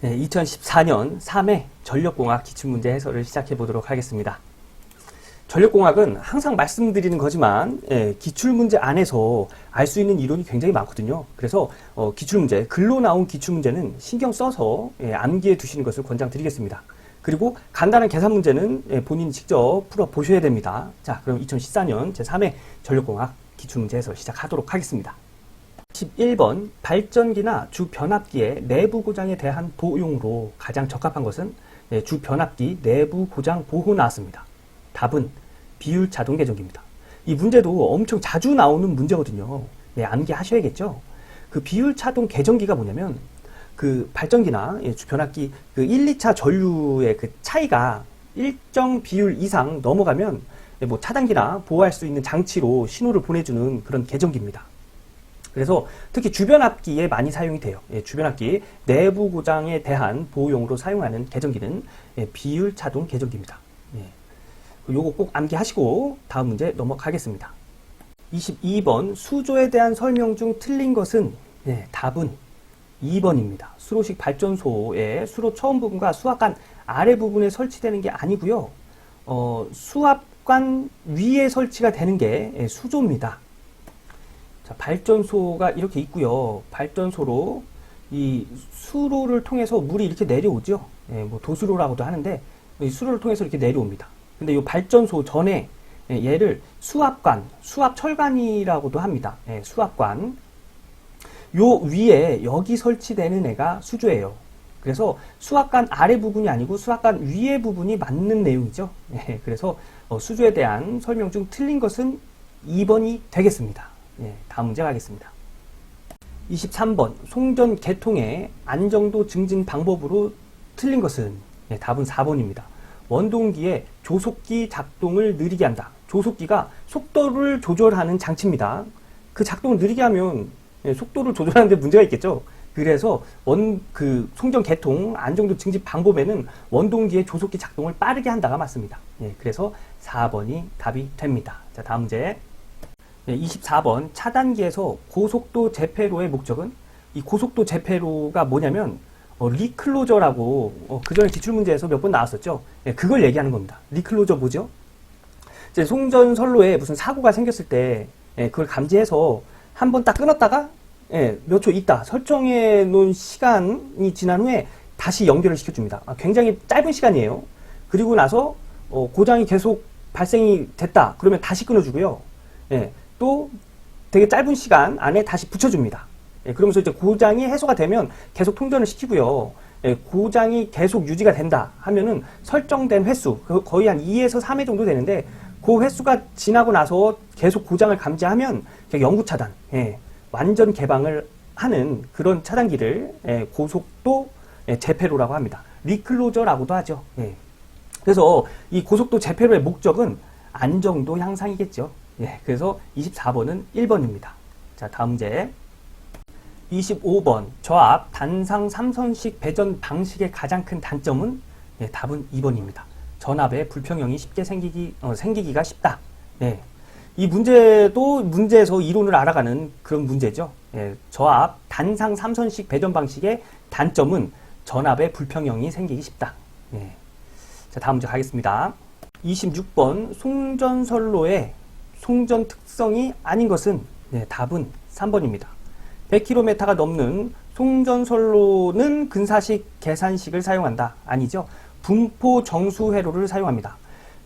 네, 2014년 3회 전력공학 기출문제 해설을 시작해 보도록 하겠습니다. 전력공학은 항상 말씀드리는 거지만 기출문제 안에서 알 수 있는 이론이 굉장히 많거든요. 그래서 기출문제, 글로 나온 기출문제는 신경 써서 암기해 두시는 것을 권장드리겠습니다. 그리고 간단한 계산 문제는 본인이 직접 풀어보셔야 됩니다. 자, 그럼 2014년 제3회 전력공학 기출문제 해설 시작하도록 하겠습니다. 11번 발전기나 주변압기의 내부 고장에 대한 보용으로 가장 적합한 것은 주변압기 내부 고장 보호 나왔습니다. 답은 비율 자동 개전기입니다. 이 문제도 엄청 자주 나오는 문제거든요. 암기하셔야겠죠. 그 비율 자동 개전기가 뭐냐면 그 발전기나 주변압기 그 1, 2차 전류의 그 차이가 일정 비율 이상 넘어가면 뭐 차단기나 보호할 수 있는 장치로 신호를 보내주는 그런 개전기입니다. 그래서 특히 주변압기에 많이 사용이 돼요. 주변압기 내부 고장에 대한 보호용으로 사용하는 개전기는 비율 자동 개전기입니다. 요거 꼭 암기하시고 다음 문제 넘어가겠습니다. 22번 수조에 대한 설명 중 틀린 것은 답은 2번입니다. 수로식 발전소의 수로 처음 부분과 수압관 아래 부분에 설치되는 게 아니고요. 수압관 위에 설치가 되는 게 수조입니다. 자, 발전소가 이렇게 있고요. 발전소로 이 수로를 통해서 물이 이렇게 내려오죠. 뭐 도수로라고도 하는데 이 수로를 통해서 이렇게 내려옵니다. 근데 이 발전소 전에 얘를 수압관, 수압철관이라고도 합니다. 수압관. 요 위에 여기 설치되는 애가 수조예요. 그래서 수압관 아래 부분이 아니고 수압관 위에 부분이 맞는 내용이죠. 그래서 수조에 대한 설명 중 틀린 것은 2번이 되겠습니다. 다음 문제 가겠습니다. 23번 송전 개통의 안정도 증진 방법으로 틀린 것은 답은 4번입니다. 원동기의 조속기 작동을 느리게 한다. 조속기가 속도를 조절하는 장치입니다. 그 작동을 느리게 하면 속도를 조절하는 데 문제가 있겠죠. 그래서 송전 개통 안정도 증진 방법에는 원동기의 조속기 작동을 빠르게 한다가 맞습니다. 그래서 4번이 답이 됩니다. 자, 다음 문제. 24번 차단기에서 고속도 재폐로의 목적은 이 고속도 재폐로가 뭐냐면 리클로저라고 그전에 기출문제에서 몇 번 나왔었죠. 그걸 얘기하는 겁니다. 리클로저 뭐죠? 이제 송전선로에 무슨 사고가 생겼을 때 그걸 감지해서 한번 딱 끊었다가 몇 초 있다 설정해 놓은 시간이 지난 후에 다시 연결을 시켜줍니다. 굉장히 짧은 시간이에요. 그리고 나서 고장이 계속 발생이 됐다 그러면 다시 끊어주고요. 또 되게 짧은 시간 안에 다시 붙여줍니다. 그러면서 이제 고장이 해소가 되면 계속 통전을 시키고요. 고장이 계속 유지가 된다 하면은 설정된 횟수, 거의 한 2에서 3회 정도 되는데 그 횟수가 지나고 나서 계속 고장을 감지하면 영구 차단, 완전 개방을 하는 그런 차단기를 고속도 재폐로라고 합니다. 리클로저라고도 하죠. 그래서 이 고속도 재폐로의 목적은 안정도 향상이겠죠. 그래서 24번은 1번입니다. 자, 다음 문제. 25번 저압 단상 3선식 배전 방식의 가장 큰 단점은 답은 2번입니다. 전압의 불평형이 쉽게 생기기가 쉽다. 이 문제도 문제에서 이론을 알아가는 그런 문제죠. 저압 단상 3선식 배전 방식의 단점은 전압의 불평형이 생기기 쉽다. 자, 다음 문제 가겠습니다. 26번 송전선로의 송전 특성이 아닌 것은 답은 3번입니다. 100km가 넘는 송전선로는 근사식 계산식을 사용한다. 아니죠. 분포 정수 회로를 사용합니다.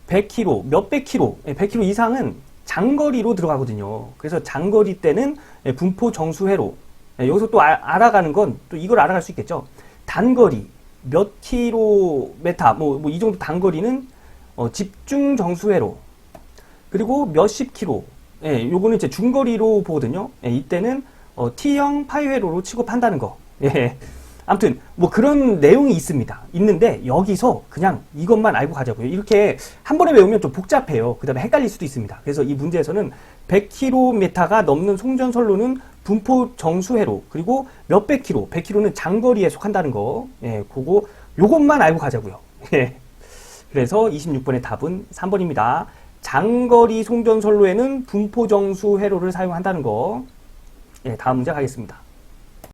100km, 몇백 킬로, 100km 이상은 장거리로 들어가거든요. 그래서 장거리 때는 분포 정수 회로. 여기서 또 알아가는 건 또 이걸 알아갈 수 있겠죠. 단거리, 몇 킬로미터, 뭐 이 정도 단거리는 집중 정수 회로. 그리고 몇십 킬로. 요거는 이제 중거리로 보거든요. 이때는 T형 파이 회로로 취급한다는 거. 아무튼 뭐 그런 내용이 있는데 여기서 그냥 이것만 알고 가자고요. 이렇게 한 번에 외우면 좀 복잡해요. 그 다음에 헷갈릴 수도 있습니다. 그래서 이 문제에서는 100km가 넘는 송전선로는 분포 정수회로, 그리고 몇백 킬로, 100km는 장거리에 속한다는 거. 요것만 알고 가자고요. 그래서 26번의 답은 3번입니다. 장거리 송전선로에는 분포 정수회로를 사용한다는 거. 다음 문제 가겠습니다.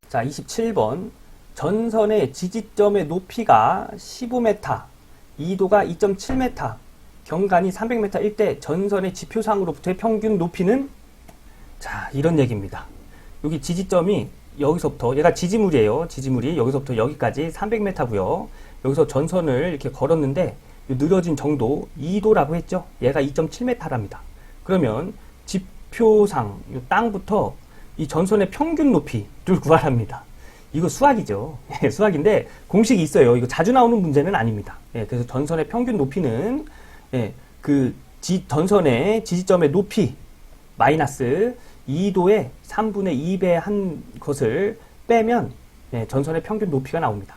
자, 27번 전선의 지지점의 높이가 15m, 이도가 2.7m, 경관이 300m일 때 전선의 지표상으로부터의 평균 높이는, 자, 이런 얘기입니다. 여기 지지점이 여기서부터, 얘가 지지물이에요. 지지물이 여기서부터 여기까지 300m고요. 여기서 전선을 이렇게 걸었는데 늘어진 정도 2도라고 했죠. 얘가 2.7m랍니다. 그러면 지표상 이 땅부터 이 전선의 평균 높이를 구하랍니다. 이거 수학이죠. 수학인데 공식이 있어요. 이거 자주 나오는 문제는 아닙니다. 그래서 전선의 평균 높이는 전선의 지지점의 높이 마이너스 2도의 3분의 2배 한 것을 빼면 전선의 평균 높이가 나옵니다.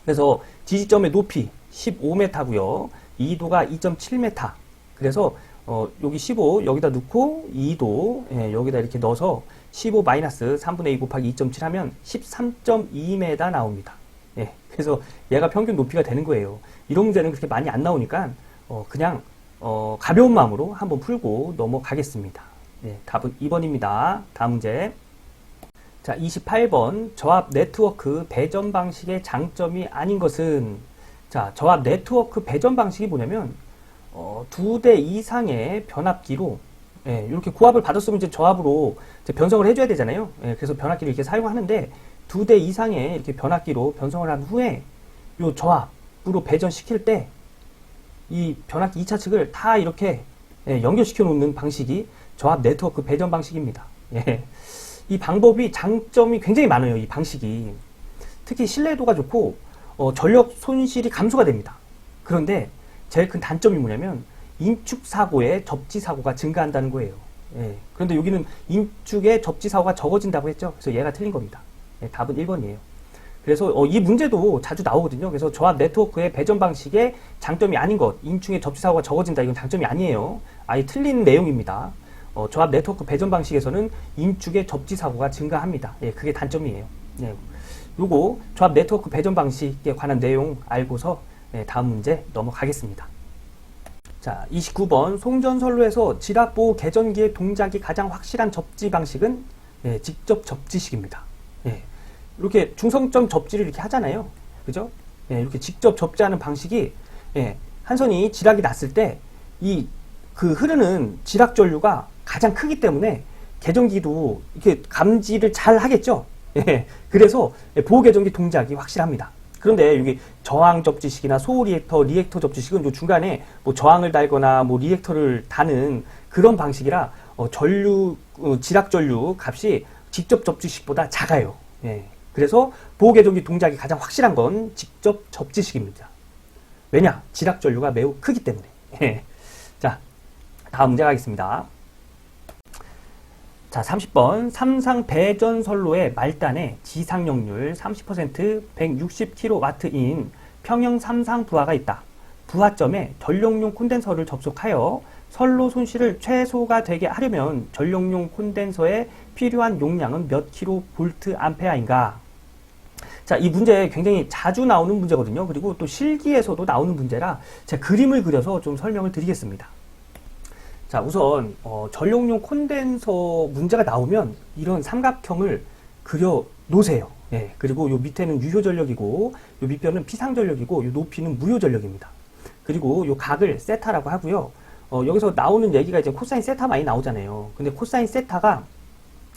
그래서 지지점의 높이 15m고요. 2도가 2.7m. 그래서 여기 15 여기다 넣고 2도 여기다 이렇게 넣어서 15 마이너스 3분의 2 곱하기 2.7 하면 13.2m 나옵니다. 그래서 얘가 평균 높이가 되는 거예요. 이런 문제는 그렇게 많이 안 나오니까 그냥 가벼운 마음으로 한번 풀고 넘어가겠습니다. 답은 2번입니다. 다음 문제. 자, 28번. 저압 네트워크 배전 방식의 장점이 아닌 것은, 자, 저압 네트워크 배전 방식이 뭐냐면, 2대 이상의 변압기로, 이렇게 고압을 받았으면 이제 저압으로 이제 변성을 해줘야 되잖아요. 그래서 변압기를 이렇게 사용하는데, 2대 이상의 이렇게 변압기로 변성을 한 후에, 요 저압으로 배전시킬 때, 이 변압기 2차 측을 다 이렇게 연결시켜 놓는 방식이 저압 네트워크 배전 방식입니다. 이 방법이 장점이 굉장히 많아요. 이 방식이. 특히 신뢰도가 좋고 전력 손실이 감소가 됩니다. 그런데 제일 큰 단점이 뭐냐면 인축 사고의 접지 사고가 증가한다는 거예요. 그런데 여기는 인축의 접지 사고가 적어진다고 했죠. 그래서 얘가 틀린 겁니다. 답은 1번이에요. 그래서 이 문제도 자주 나오거든요. 그래서 저압 네트워크의 배전 방식의 장점이 아닌 것, 인축의 접지 사고가 적어진다. 이건 장점이 아니에요. 아예 틀린 내용입니다. 저압 네트워크 배전 방식에서는 인축의 접지 사고가 증가합니다. 그게 단점이에요. 요거 저압 네트워크 배전 방식에 관한 내용 알고서 다음 문제 넘어가겠습니다. 자, 29번. 송전선로에서 지락보호 개전기의 동작이 가장 확실한 접지 방식은 직접 접지식입니다. 이렇게 중성점 접지를 이렇게 하잖아요. 그죠? 이렇게 직접 접지하는 방식이 한 선이 지락이 났을 때 그 흐르는 지락 전류가 가장 크기 때문에 개전기도 이렇게 감지를 잘 하겠죠. 그래서 보호 개전기 동작이 확실합니다. 그런데 여기 저항 접지식이나 소호 리액터, 리액터 접지식은 요 중간에 뭐 저항을 달거나 뭐 리액터를 다는 그런 방식이라 지락 전류 값이 직접 접지식보다 작아요. 그래서 보호 개전기 동작이 가장 확실한 건 직접 접지식입니다. 왜냐? 지락 전류가 매우 크기 때문에. 자, 다음 문제 가겠습니다. 자, 30번. 삼상 배전선로의 말단에 지상력률 30% 160kW인 평형 삼상 부하가 있다. 부하점에 전력용 콘덴서를 접속하여 선로 손실을 최소가 되게 하려면 전력용 콘덴서에 필요한 용량은 몇 kV 암페어인가? 자, 이 문제 굉장히 자주 나오는 문제거든요. 그리고 또 실기에서도 나오는 문제라 제가 그림을 그려서 좀 설명을 드리겠습니다. 자, 우선 전력용 콘덴서 문제가 나오면 이런 삼각형을 그려 놓으세요. 그리고 요 밑에는 유효 전력이고 요 밑변은 피상 전력이고 요 높이는 무효 전력입니다. 그리고 요 각을 세타라고 하고요. 여기서 나오는 얘기가 이제 코사인 세타 많이 나오잖아요. 근데 코사인 세타가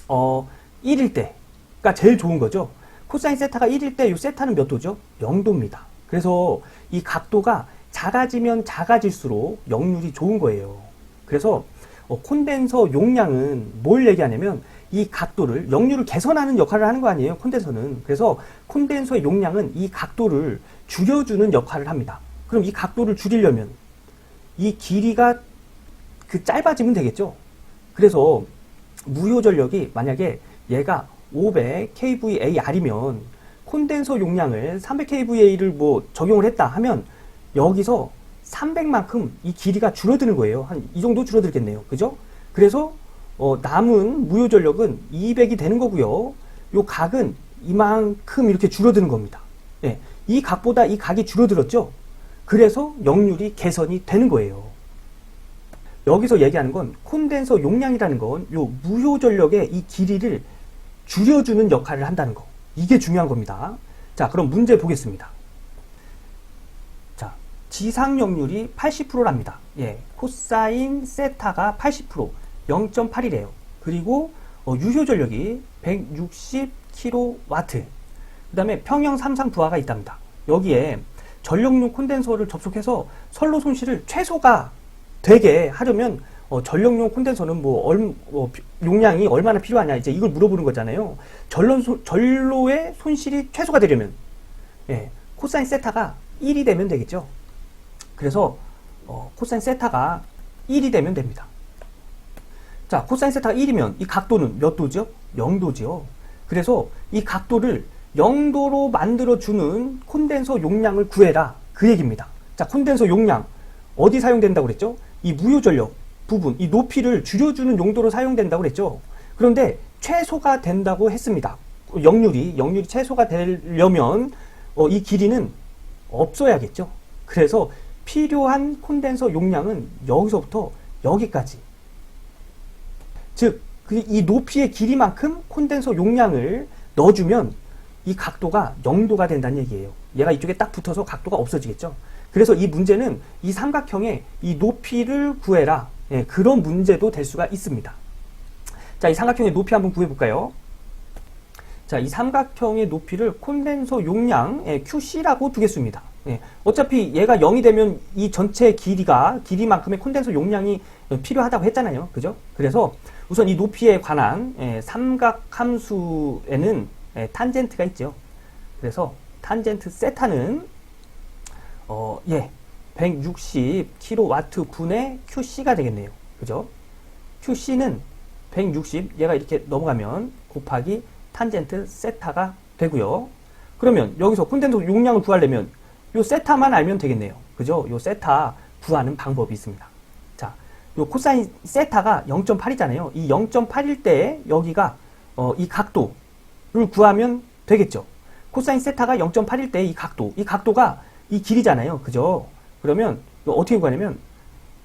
1일 때가 제일 좋은 거죠. 코사인 세타가 1일 때 요 세타는 몇 도죠? 0도입니다. 그래서 이 각도가 작아지면 작아질수록 역률이 좋은 거예요. 그래서 콘덴서 용량은 뭘 얘기하냐면 이 각도를, 역률을 개선하는 역할을 하는 거 아니에요, 콘덴서는. 그래서 콘덴서의 용량은 이 각도를 줄여주는 역할을 합니다. 그럼 이 각도를 줄이려면 이 길이가 짧아지면 되겠죠. 그래서 무효 전력이 만약에 얘가 500kVAR이면 콘덴서 용량을 300kVA를 뭐 적용을 했다 하면 여기서 300만큼 이 길이가 줄어드는 거예요. 한 이 정도 줄어들겠네요. 그죠? 그래서 남은 무효 전력은 200이 되는 거고요. 요 각은 이만큼 이렇게 줄어드는 겁니다. 이 각보다 이 각이 줄어들었죠? 그래서 역률이 개선이 되는 거예요. 여기서 얘기하는 건 콘덴서 용량이라는 건 요 무효 전력의 이 길이를 줄여주는 역할을 한다는 거. 이게 중요한 겁니다. 자, 그럼 문제 보겠습니다. 자, 지상역률이 80%랍니다. 예, 코사인 세타가 80%, 0.8이래요. 그리고 유효전력이 160kW. 그 다음에 평형 삼상 부하가 있답니다. 여기에 전력용 콘덴서를 접속해서 선로 손실을 최소가 되게 하려면 전력용 콘덴서는 용량이 얼마나 필요하냐, 이제 이걸 물어보는 거잖아요. 전로의 손실이 최소가 되려면, 예, 코사인 세타가 1이 되면 되겠죠. 그래서 코사인 세타가 1이 되면 됩니다. 자, 코사인 세타가 1이면 이 각도는 몇 도죠? 0도죠. 그래서 이 각도를 0도로 만들어주는 콘덴서 용량을 구해라, 그 얘기입니다. 자, 콘덴서 용량 어디 사용된다고 그랬죠? 이 무효전력 부분, 이 높이를 줄여주는 용도로 사용된다고 그랬죠. 그런데 최소가 된다고 했습니다. 역률이 최소가 되려면 이 길이는 없어야겠죠. 그래서 필요한 콘덴서 용량은 여기서부터 여기까지, 즉 이 높이의 길이만큼 콘덴서 용량을 넣어주면 이 각도가 0도가 된다는 얘기예요. 얘가 이쪽에 딱 붙어서 각도가 없어지겠죠. 그래서 이 문제는 이 삼각형의 이 높이를 구해라, 예, 그런 문제도 될 수가 있습니다. 자, 이 삼각형의 높이 한번 구해볼까요? 자, 이 삼각형의 높이를 콘덴서 용량, 예, QC라고 두겠습니다. 예, 어차피 얘가 0이 되면 이 전체 길이만큼의 콘덴서 용량이 필요하다고 했잖아요. 그죠? 그래서 우선 이 높이에 관한, 예, 삼각함수에는, 예, 탄젠트가 있죠. 그래서 탄젠트 세타는 160kW 분의 QC가 되겠네요. 그죠? QC는 160, 얘가 이렇게 넘어가면 곱하기 탄젠트 세타가 되고요. 그러면 여기서 콘덴서 용량을 구하려면 요 세타만 알면 되겠네요. 그죠? 요 세타 구하는 방법이 있습니다. 자, 요 코사인 세타가 0.8이잖아요. 이 0.8일 때 여기가 이 각도를 구하면 되겠죠. 코사인 세타가 0.8일 때 이 각도가 이 길이잖아요. 그죠? 그러면 어떻게 구하냐면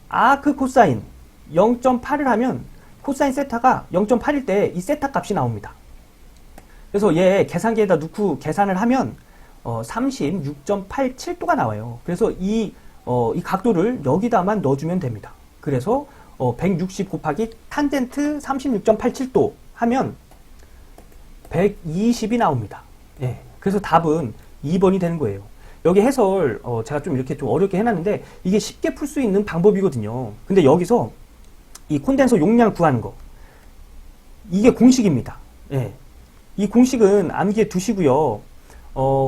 아크 코사인 0.8을 하면 코사인 세타가 0.8일 때 이 세타 값이 나옵니다. 그래서 얘 계산기에다 넣고 계산을 하면 36.87도가 나와요. 그래서 이 각도를 여기다만 넣어주면 됩니다. 그래서 160 곱하기 탄젠트 36.87도 하면 120이 나옵니다. 예, 그래서 답은 2번이 되는 거예요. 여기 해설 제가 좀 이렇게 좀 어렵게 해놨는데 이게 쉽게 풀 수 있는 방법이거든요. 근데 여기서 이 콘덴서 용량 구하는 거, 이게 공식입니다. 예, 이 공식은 암기해 두시고요.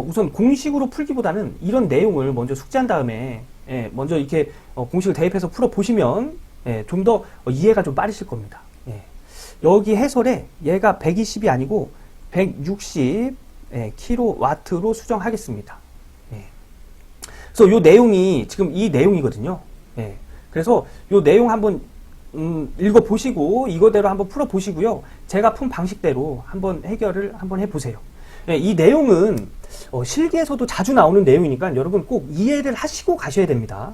우선 공식으로 풀기보다는 이런 내용을 먼저 숙지한 다음에, 예, 먼저 이렇게 공식을 대입해서 풀어보시면, 예, 좀 더 이해가 좀 빠르실 겁니다. 예. 여기 해설에 얘가 120이 아니고 160 kW로 수정하겠습니다. 예. 그래서 요 내용이 지금 이 내용이거든요. 예. 그래서 요 내용 한번 읽어보시고 이거대로 한번 풀어보시고요. 제가 푼 방식대로 한번 해결을 한번 해보세요. 예, 이 내용은 실기에서도 자주 나오는 내용이니까 여러분 꼭 이해를 하시고 가셔야 됩니다.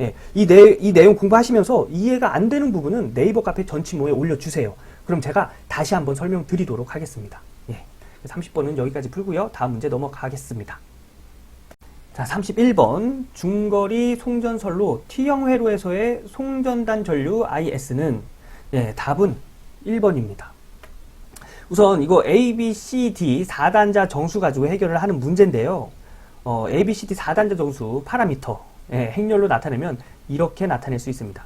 예, 이 내용 공부하시면서 이해가 안 되는 부분은 네이버 카페 전치모에 올려주세요. 그럼 제가 다시 한번 설명드리도록 하겠습니다. 예, 30번은 여기까지 풀고요. 다음 문제 넘어가겠습니다. 자, 31번 중거리 송전선로 T형 회로에서의 송전단 전류 IS는, 예, 답은 1번입니다. 우선 이거 A, B, C, D 4단자 정수 가지고 해결을 하는 문제인데요. A, B, C, D 4단자 정수 파라미터, 예, 행렬로 나타내면 이렇게 나타낼 수 있습니다.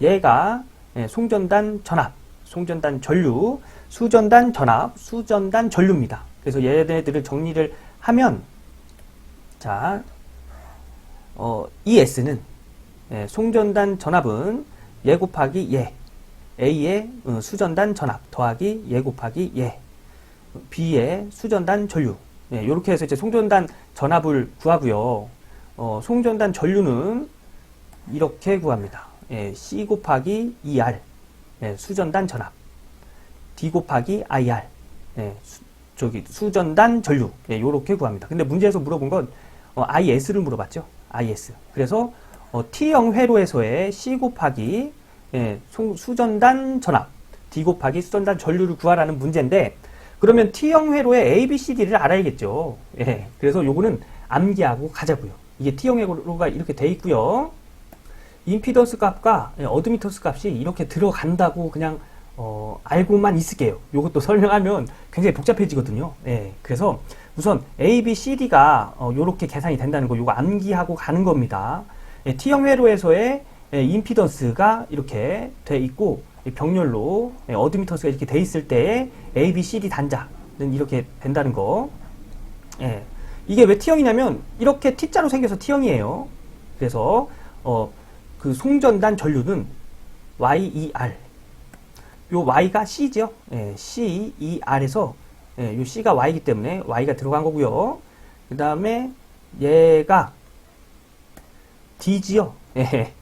얘가, 예, 송전단 전압, 송전단 전류, 수전단 전압, 수전단 전류입니다. 그래서 얘네들을 정리를 하면, 자, 이 S는, 예, 송전단 전압은 얘 곱하기 얘, A의 수전단 전압 더하기 얘 곱하기 얘, B의 수전단 전류, 예, 이렇게 해서 이제 송전단 전압을 구하고요. 송전단 전류는 이렇게 구합니다. 예, C 곱하기 ER, 예, 수전단 전압, D 곱하기 IR, 예, 수전단 전류, 예, 요렇게 구합니다. 근데 문제에서 물어본 건 IS를 물어봤죠. IS. 그래서 T형 회로에서의 C 곱하기, 예, 수전단 전압, D 곱하기 수전단 전류를 구하라는 문제인데, 그러면 T형 회로의 A, B, C, D를 알아야겠죠. 예. 그래서 요거는 암기하고 가자고요. 이게 T형 회로가 이렇게 돼 있고요. 임피던스 값과 어드미턴스 값이 이렇게 들어간다고 그냥 알고만 있을게요. 요것도 설명하면 굉장히 복잡해지거든요. 예. 그래서 우선 A, B, C, D가 요렇게 계산이 된다는 거 요거 암기하고 가는 겁니다. 예, T형 회로에서의 임피던스가 이렇게 돼 있고 병렬로 어드미턴스가 이렇게 돼 있을 때 A, B, C, D 단자는 이렇게 된다는 거. 예. 이게 왜 T형이냐면 이렇게 T자로 생겨서 T형이에요. 그래서 그 송전단 전류는 YER. 요 Y가 C죠. 예, CER에서 요 C가 Y이기 때문에 Y가 들어간 거고요. 그 다음에 얘가 D지요. 예.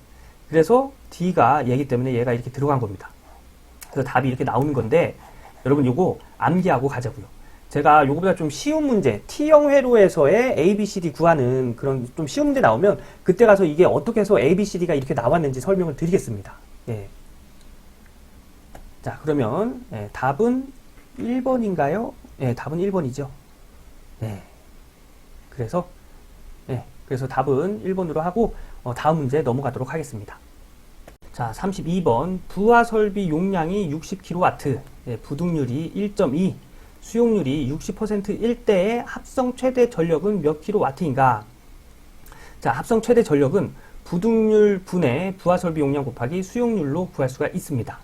그래서 D가 얘기 때문에 얘가 이렇게 들어간 겁니다. 그래서 답이 이렇게 나오는 건데 여러분 요거 암기하고 가자고요. 제가 요거보다 좀 쉬운 문제, T형 회로에서의 A, B, C, D 구하는 그런 좀 쉬운 문제 나오면 그때 가서 이게 어떻게 해서 A, B, C, D가 이렇게 나왔는지 설명을 드리겠습니다. 예. 자, 그러면 답은 1번인가요? 예, 답은 1번이죠. 네. 그래서 답은 1번으로 하고 다음 문제 넘어가도록 하겠습니다. 자, 32번 부하 설비 용량이 60kW, 부등률이 1.2, 수용률이 60%일 때의 합성 최대 전력은 몇 kW인가? 자, 합성 최대 전력은 부등률 분의 부하 설비 용량 곱하기 수용률로 구할 수가 있습니다.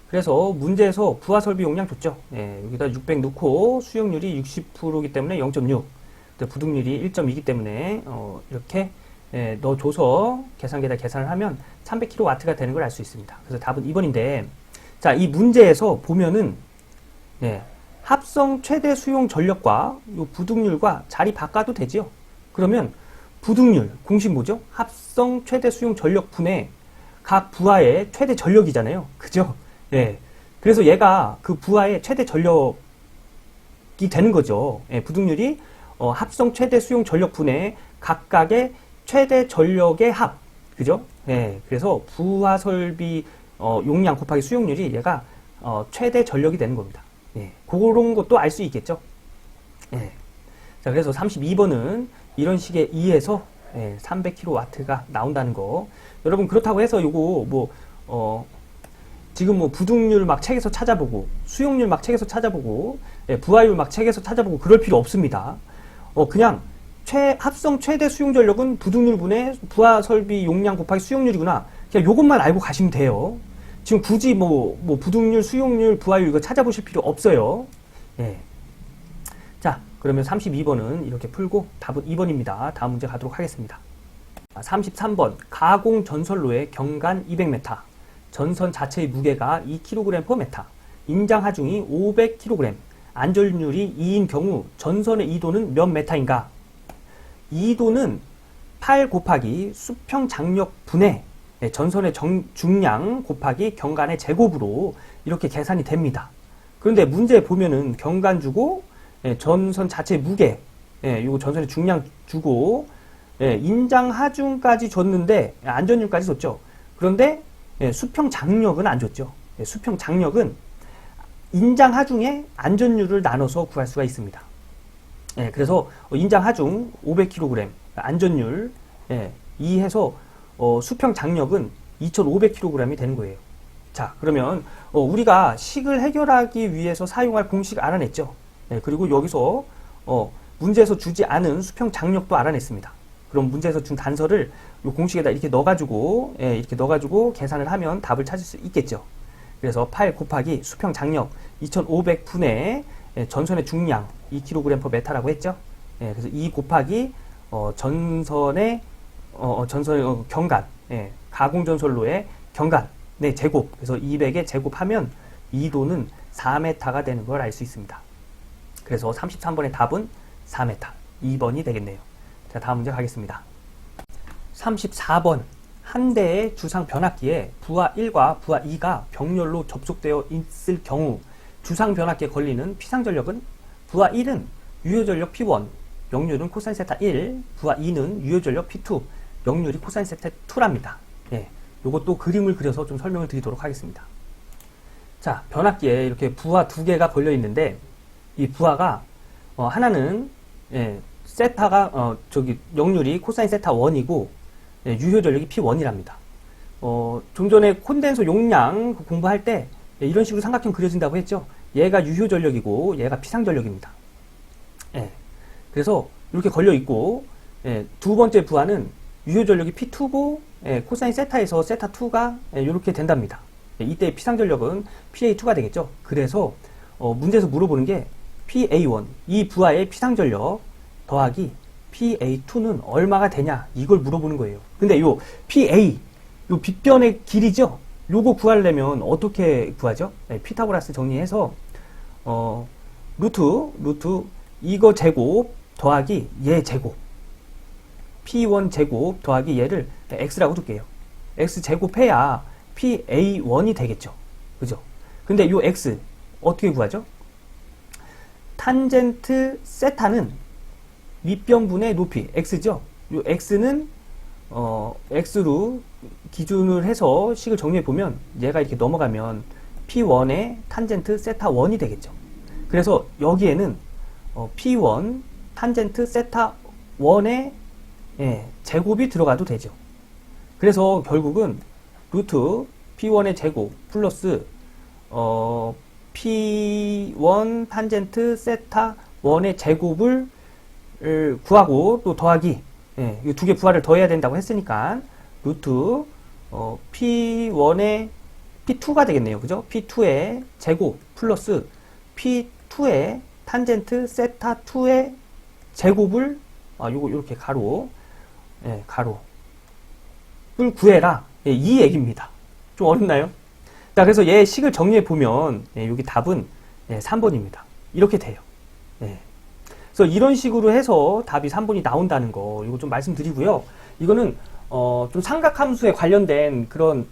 그래서 문제에서 부하 설비 용량 줬죠. 여기다 600 넣고 수용률이 60%이기 때문에 0.6, 부등률이 1.2이기 때문에 이렇게 넣어줘서 계산기에다 계산을 하면 300kW가 되는 걸 알 수 있습니다. 그래서 답은 2번인데, 자, 이 문제에서 보면은 합성 최대 수용 전력과 요 부등률과 자리 바꿔도 되지요. 그러면 부등률 공식 뭐죠? 합성 최대 수용 전력 분의 각 부하의 최대 전력이잖아요. 그죠? 예. 그래서 얘가 그 부하의 최대 전력이 되는 거죠. 예, 부등률이 합성 최대 수용 전력 분의 각각의 최대 전력의 합. 그죠? 예. 그래서 부하 설비 용량 곱하기 수용률이 얘가 최대 전력이 되는 겁니다. 예. 그런 것도 알 수 있겠죠? 예. 자, 그래서 32번은 이런 식의 2에서 300kW가 나온다는 거. 여러분, 그렇다고 해서 요거 지금 부등률 막 책에서 찾아보고, 수용률 막 책에서 찾아보고, 부하율 막 책에서 찾아보고 그럴 필요 없습니다. 그냥 합성 최대 수용 전력은 부등률 분의 부하 설비 용량 곱하기 수용률이구나. 그냥 요것만 알고 가시면 돼요. 지금 굳이 부등률, 수용률, 부하율 이거 찾아보실 필요 없어요. 예. 자, 그러면 32번은 이렇게 풀고 답은 2번입니다. 다음 문제 가도록 하겠습니다. 33번 가공 전선로의 경간 200m, 전선 자체의 무게가 2kg/m, 인장 하중이 500kg, 안전율이 2인 경우 전선의 이도는 몇 m인가? 이도는 8 곱하기 수평 장력 분의 전선의 중량 곱하기 경간의 제곱으로 이렇게 계산이 됩니다. 그런데 문제 보면은 경간 주고 전선 자체 무게, 요거 전선의 중량 주고 인장 하중까지 줬는데 안전율까지 줬죠. 그런데 수평 장력은 안 줬죠. 수평 장력은 인장 하중에 안전율을 나눠서 구할 수가 있습니다. 그래서 인장 하중 500kg, 안전율 2 해서 수평 장력은 2500kg이 되는 거예요. 자, 그러면 우리가 식을 해결하기 위해서 사용할 공식 알아냈죠. 그리고 여기서 문제에서 주지 않은 수평 장력도 알아냈습니다. 그럼 문제에서 준 단서를 이 공식에다 이렇게 넣어가지고 계산을 하면 답을 찾을 수 있겠죠. 그래서 8 곱하기 수평 장력 2500분의 전선의 중량 2kg/m라고 했죠. 그래서 2 곱하기 전선의 경간, 가공전선로의 경간의 제곱, 그래서 200의 제곱하면 이도는 4m가 되는 걸 알 수 있습니다. 그래서 33번의 답은 4m, 2번이 되겠네요. 자, 다음 문제 가겠습니다. 34번 한 대의 주상 변압기에 부하 1과 부하 2가 병렬로 접속되어 있을 경우 주상 변압기에 걸리는 피상전력은 부하 1은 유효전력 P1, 역률은 코사인 세타 1, 부하 2는 유효전력 P2, 역률이 코사인 세타 2랍니다. 요것도 그림을 그려서 좀 설명을 드리도록 하겠습니다. 자, 변압기에 이렇게 부하 두 개가 걸려 있는데, 이 부하가, 하나는, 세타가, 역률이 코사인 세타 1이고, 유효 전력이 P1이랍니다. 좀 전에 콘덴서 용량 공부할 때, 이런 식으로 삼각형 그려진다고 했죠? 얘가 유효 전력이고, 얘가 피상 전력입니다. 그래서, 이렇게 걸려 있고, 두 번째 부하는 유효 전력이 P2고, 코사인 세타에서 세타 2가 이렇게 된답니다. 이때 피상 전력은 PA2가 되겠죠. 그래서 문제에서 물어보는 게 PA1 이 부하의 피상 전력 더하기 PA2는 얼마가 되냐 이걸 물어보는 거예요. 근데 요 PA 요 빗변의 길이죠. 요거 구하려면 어떻게 구하죠? 피타고라스 정리해서 루트 이거 제곱 더하기 얘 제곱 P1 제곱 더하기 얘를 X라고 둘게요. X 제곱해야 PA1이 되겠죠. 그죠? 근데 요 X 어떻게 구하죠? 탄젠트 세타는 밑변분의 높이 X죠. 요 X는 X로 기준을 해서 식을 정리해 보면 얘가 이렇게 넘어가면 P1의 탄젠트 세타 1이 되겠죠. 그래서 여기에는 P1 탄젠트 세타 1의 제곱이 들어가도 되죠. 그래서 결국은 루트 P1의 제곱 플러스 P1 탄젠트 세타 1의 제곱을 구하고 또 더하기 이 두 개 부하를 더해야 된다고 했으니까 루트 P1의 P2가 되겠네요. 그죠? P2의 제곱 플러스 P2의 탄젠트 세타 2의 제곱을 요거 이렇게 가로 가로를 구해라. 이 얘기입니다. 좀 어렵나요? 자, 그래서 얘 식을 정리해 보면 여기 답은 3번입니다. 이렇게 돼요. 그래서 이런 식으로 해서 답이 3번이 나온다는 거 이거 좀 말씀드리고요. 이거는 좀 삼각함수에 관련된 그런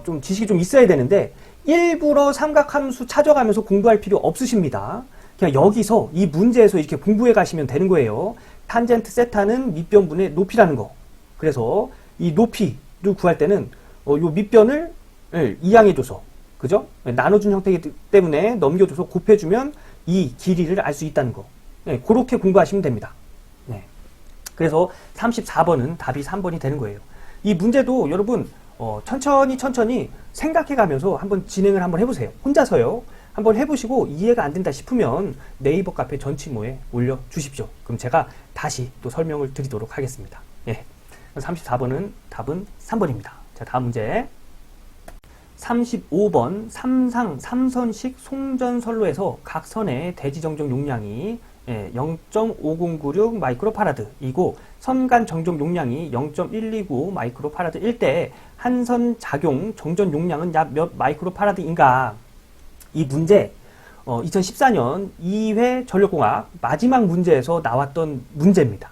좀 지식이 좀 있어야 되는데 일부러 삼각함수 찾아가면서 공부할 필요 없으십니다. 그냥 여기서 이 문제에서 이렇게 공부해 가시면 되는 거예요. 탄젠트 세타는 밑변분의 높이라는 거. 그래서 이 높이를 구할 때는 요 밑변을 이항해줘서 그죠? 나눠준 형태이기 때문에 넘겨줘서 곱해주면 이 길이를 알 수 있다는 거. 그렇게 공부하시면 됩니다. 그래서 34번은 답이 3번이 되는 거예요. 이 문제도 여러분 천천히 생각해가면서 한번 진행을 한번 해보세요. 혼자서요. 한번 해보시고 이해가 안 된다 싶으면 네이버 카페 전치모에 올려주십시오. 그럼 제가 다시 또 설명을 드리도록 하겠습니다. 34번은 답은 3번입니다. 자, 다음 문제. 35번 삼선식 송전선로에서 각 선의 대지정적 용량이 0.5096 마이크로파라드이고 선간 정적 용량이 0.129 마이크로파라드일 때 한 선 작용 정전 용량은 약 몇 마이크로파라드인가? 이 문제 2014년 2회 전력공학 마지막 문제에서 나왔던 문제입니다.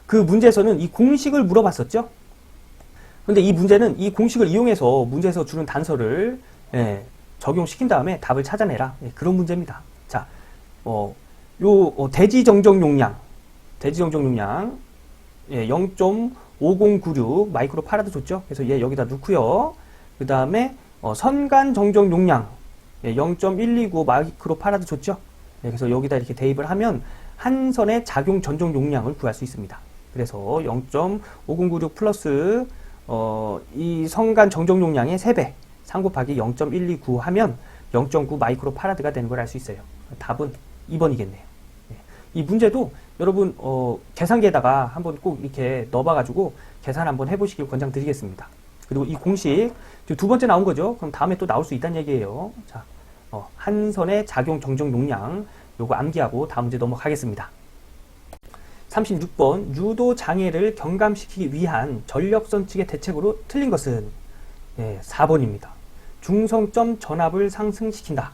그 문제에서는 이 공식을 물어봤었죠. 근데 이 문제는 이 공식을 이용해서 문제에서 주는 단서를 적용시킨 다음에 답을 찾아내라. 그런 문제입니다. 자, 대지정적 용량 0.5096 마이크로 파라드 줬죠. 그래서 얘 여기다 넣고요. 그 다음에 선간 정적 용량 0.129 마이크로 파라드 줬죠. 그래서 여기다 이렇게 대입을 하면 한 선의 작용 전적 용량을 구할 수 있습니다. 그래서 0.5096 플러스 이 선간 정적 용량의 3배 3 곱하기 0.129 하면 0.9 마이크로 파라드가 되는 걸 알 수 있어요. 답은 2번이겠네요. 이 문제도 여러분 계산기에다가 한번 꼭 이렇게 넣어봐가지고 계산 한번 해보시길 권장드리겠습니다. 그리고 이 공식 두 번째 나온 거죠. 그럼 다음에 또 나올 수 있다는 얘기예요. 자, 한 선의 작용 정적 용량 요거 암기하고 다음 문제 넘어가겠습니다. 36번 유도 장애를 경감시키기 위한 전력선 측의 대책으로 틀린 것은 4번입니다. 중성점 전압을 상승시킨다.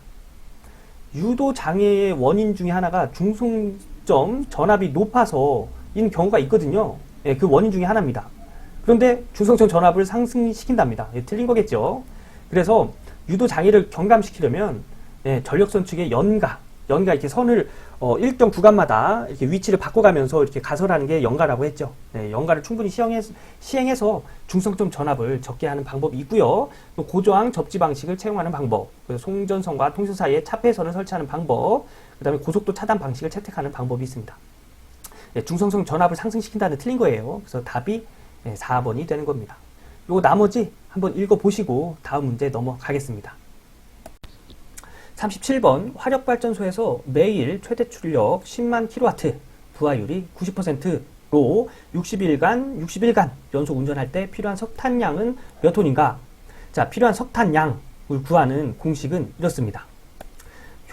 유도 장애의 원인 중에 하나가 중성점 전압이 높아서인 경우가 있거든요. 그 원인 중에 하나입니다. 그런데 중성점 전압을 상승시킨답니다. 틀린 거겠죠. 그래서 유도 장애를 경감시키려면 전력선 측의 연가 연가 이렇게 선을 일정 구간마다 이렇게 위치를 바꿔가면서 이렇게 가설하는 게 연가라고 했죠. 네, 연가를 충분히 시행해서 중성점 전압을 적게 하는 방법이 있고요. 또 고저항 접지 방식을 채용하는 방법, 송전선과 통선 사이에 차폐선을 설치하는 방법, 그 다음에 고속도 차단 방식을 채택하는 방법이 있습니다. 네, 중성성 전압을 상승시킨다는 틀린 거예요. 그래서 답이 4번이 되는 겁니다. 요거 나머지 한번 읽어보시고 다음 문제 넘어가겠습니다. 37번 화력발전소에서 매일 최대 출력 10만 kW, 부하율이 90%로 60일간 연속 운전할 때 필요한 석탄량은 몇 톤인가? 자, 필요한 석탄량을 구하는 공식은 이렇습니다.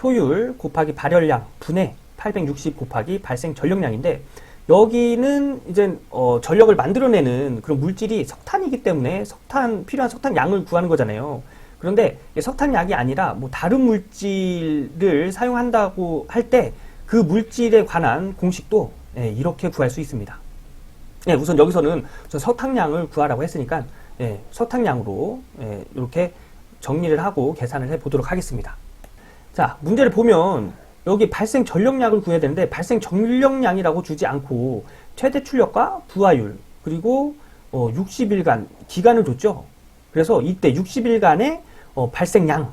효율 곱하기 발열량 분의 860 곱하기 발생 전력량인데, 여기는 이제 전력을 만들어내는 그런 물질이 석탄이기 때문에 필요한 석탄량을 구하는 거잖아요. 그런데 석탄약이 아니라 뭐 다른 물질을 사용한다고 할 때 그 물질에 관한 공식도 이렇게 구할 수 있습니다. 우선 여기서는 석탄량을 구하라고 했으니까 석탄량으로 이렇게 정리를 하고 계산을 해 보도록 하겠습니다. 자, 문제를 보면 여기 발생 전력량을 구해야 되는데 발생 전력량이라고 주지 않고 최대 출력과 부하율 그리고 60일간 기간을 줬죠. 그래서 이때 60일간의 발생량을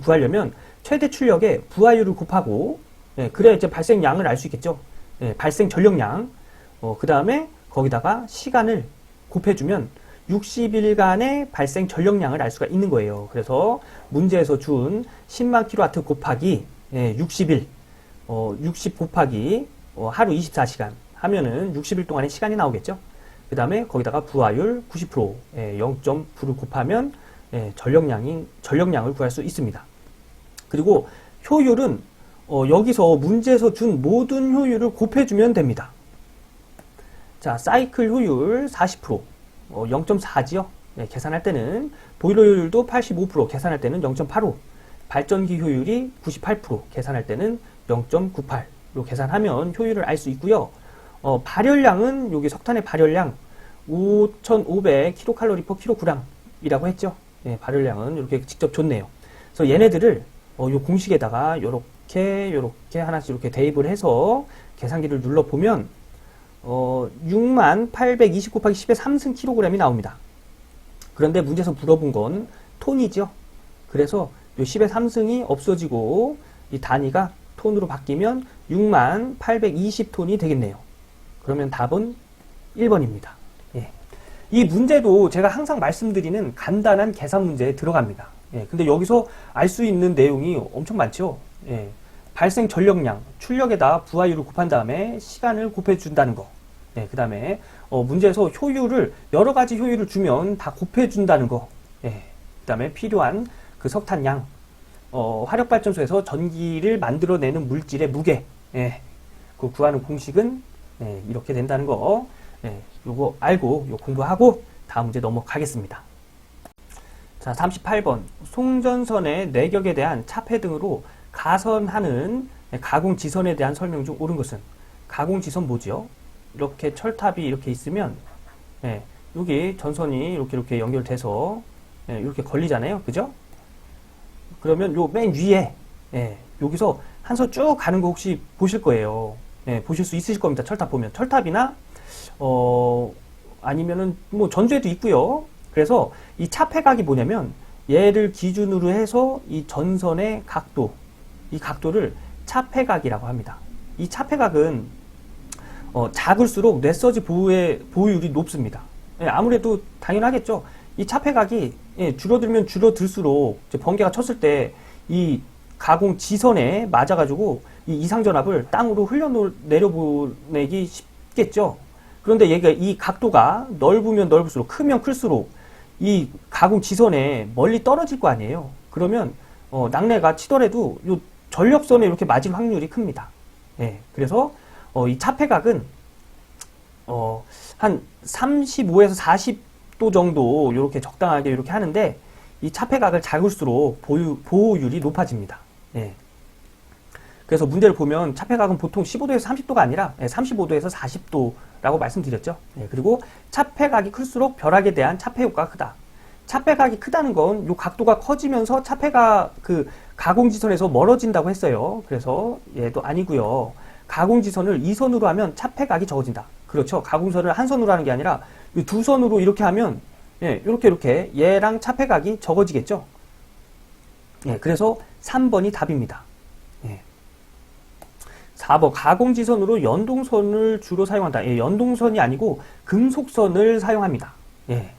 구하려면 최대 출력에 부하율을 곱하고 그래야 이제 발생량을 알 수 있겠죠. 발생 전력량 그 다음에 거기다가 시간을 곱해주면 60일간의 발생 전력량을 알 수가 있는 거예요. 그래서 문제에서 준 10만 kW 곱하기 60일 60 곱하기 하루 24시간 하면은 60일 동안의 시간이 나오겠죠. 그 다음에 거기다가 부하율 90% 0.9를 곱하면 전력량을 구할 수 있습니다. 그리고 효율은 여기서 문제에서 준 모든 효율을 곱해주면 됩니다. 자, 사이클 효율 40%, 0.4지요. 계산할 때는 보일러 효율도 85%, 계산할 때는 0.85, 발전기 효율이 98%, 계산할 때는 0.98로 계산하면 효율을 알 수 있고요. 발열량은 여기 석탄의 발열량 5,500kcal/kg이라고 했죠. 발열량은 이렇게 직접 줬네요. 그래서 얘네들을 요 공식에다가 요렇게 하나씩 이렇게 대입을 해서 계산기를 눌러 보면 6820 곱하기 10의 3승 kg이 나옵니다. 그런데 문제에서 물어본 건 톤이죠. 그래서 요 10의 3승이 없어지고 이 단위가 톤으로 바뀌면 6820톤이 되겠네요. 그러면 답은 1번입니다. 이 문제도 제가 항상 말씀드리는 간단한 계산 문제에 들어갑니다. 근데 여기서 알 수 있는 내용이 엄청 많죠. 발생 전력량, 출력에다 부하율을 곱한 다음에 시간을 곱해준다는 거. 그 다음에 문제에서 효율을 여러 가지 효율을 주면 다 곱해준다는 거. 그 다음에 필요한 그 석탄량, 화력발전소에서 전기를 만들어내는 물질의 무게. 그 구하는 공식은 이렇게 된다는 거. 요거 알고 공부하고 다음 문제 넘어가겠습니다. 자, 38번 송전선의 내격에 대한 차폐 등으로 가선하는 가공지선에 대한 설명 중 옳은 것은? 가공지선 뭐지요? 이렇게 철탑이 이렇게 있으면 여기 전선이 이렇게 연결돼서 이렇게 걸리잖아요. 그죠? 그러면 요 맨 위에 여기서 한 선 쭉 가는 거 혹시 보실 거예요. 보실 수 있으실 겁니다. 철탑 보면. 철탑이나 아니면은 뭐 전주에도 있고요. 그래서 이 차폐각이 뭐냐면 얘를 기준으로 해서 이 전선의 각도, 이 각도를 차폐각이라고 합니다. 이 차폐각은 작을수록 뇌서지 보호율이 높습니다. 아무래도 당연하겠죠. 이 차폐각이 줄어들면 줄어들수록 번개가 쳤을 때 이 가공 지선에 맞아가지고 이 이상전압을 땅으로 흘려내려보내기 쉽겠죠. 그런데 얘가 이 각도가 넓으면 넓을수록 크면 클수록 이 가공 지선에 멀리 떨어질 거 아니에요. 그러면 낙뢰가 치더라도 요 전력선에 이렇게 맞을 확률이 큽니다. 그래서 이 차폐각은 한 35에서 40도 정도 이렇게 적당하게 이렇게 하는데 이 차폐각을 작을수록 보호율이 높아집니다. 그래서 문제를 보면 차폐각은 보통 15도에서 30도가 아니라 35도에서 40도라고 말씀드렸죠. 그리고 차폐각이 클수록 벼락에 대한 차폐 효과가 크다. 차폐각이 크다는 건 이 각도가 커지면서 차폐각 그 가공지선에서 멀어진다고 했어요. 그래서 얘도 아니고요. 가공지선을 2선으로 하면 차폐각이 적어진다. 그렇죠. 가공선을 한 선으로 하는 게 아니라 이 두 선으로 이렇게 하면 예, 이렇게 얘랑 차폐각이 적어지겠죠. 예, 그래서 3번이 답입니다. 예. 4번 가공지선으로 연동선을 주로 사용한다. 예, 연동선이 아니고 금속선을 사용합니다. 예.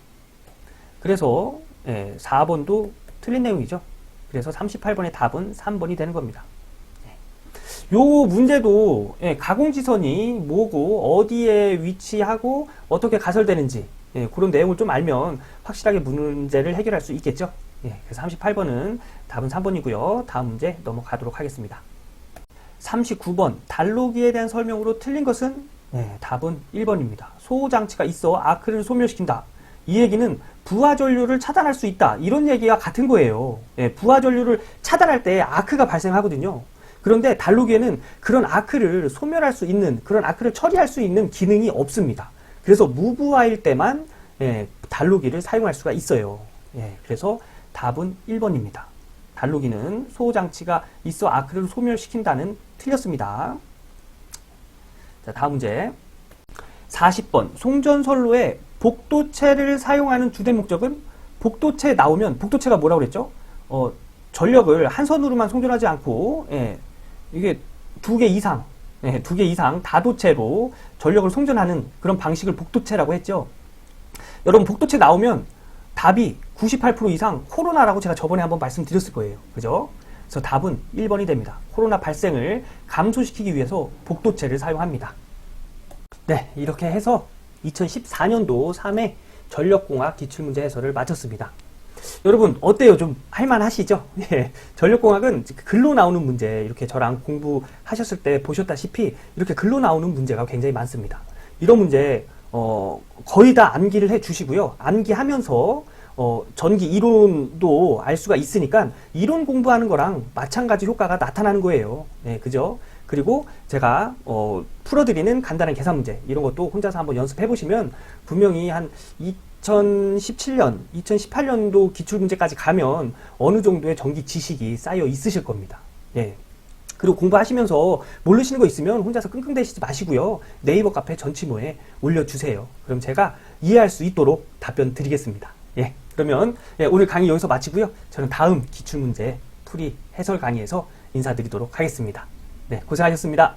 그래서 예, 4번도 틀린 내용이죠. 그래서 38번의 답은 3번이 되는 겁니다. 예. 요 문제도 예, 가공지선이 뭐고 어디에 위치하고 어떻게 가설되는지 예, 그런 내용을 좀 알면 확실하게 문제를 해결할 수 있겠죠. 예, 그래서 38번은 답은 3번이고요. 다음 문제 넘어가도록 하겠습니다. 39번 단로기에 대한 설명으로 틀린 것은 예, 답은 1번입니다. 소호장치가 있어 아크를 소멸시킨다. 이 얘기는 부하전류를 차단할 수 있다. 이런 얘기가 같은 거예요. 예, 부하전류를 차단할 때 아크가 발생하거든요. 그런데 단로기에는 그런 아크를 소멸할 수 있는, 그런 아크를 처리할 수 있는 기능이 없습니다. 그래서 무부하일 때만 예, 단로기를 사용할 수가 있어요. 예, 그래서 답은 1번입니다. 단로기는 소호장치가 있어 아크를 소멸시킨다는 틀렸습니다. 자, 다음 문제. 40번. 송전선로에 복도체를 사용하는 주된 목적은 복도체 나오면 복도체가 뭐라고 그랬죠? 전력을 한 선으로만 송전하지 않고 예, 이게 두 개 이상 다도체로 전력을 송전하는 그런 방식을 복도체라고 했죠. 여러분 복도체 나오면 답이 98% 이상 코로나라고 제가 저번에 한번 말씀드렸을 거예요. 그죠? 그래서 답은 1번이 됩니다. 코로나 발생을 감소시키기 위해서 복도체를 사용합니다. 네, 이렇게 해서 2014년도 3회 전력공학 기출문제 해설을 마쳤습니다. 여러분 어때요? 좀 할만하시죠? 예, 전력공학은 글로 나오는 문제, 이렇게 저랑 공부하셨을 때 보셨다시피 이렇게 글로 나오는 문제가 굉장히 많습니다. 이런 문제 거의 다 암기를 해 주시고요. 암기하면서 전기 이론도 알 수가 있으니까 이론 공부하는 거랑 마찬가지 효과가 나타나는 거예요. 네, 그죠? 그리고 제가 풀어드리는 간단한 계산 문제 이런 것도 혼자서 한번 연습해 보시면 분명히 한 2017년, 2018년도 기출문제까지 가면 어느 정도의 전기 지식이 쌓여 있으실 겁니다. 예. 그리고 공부하시면서 모르시는 거 있으면 혼자서 끙끙대시지 마시고요. 네이버 카페 전치모에 올려주세요. 그럼 제가 이해할 수 있도록 답변 드리겠습니다. 예. 그러면 예, 오늘 강의 여기서 마치고요. 저는 다음 기출문제 풀이 해설 강의에서 인사드리도록 하겠습니다. 네, 고생하셨습니다.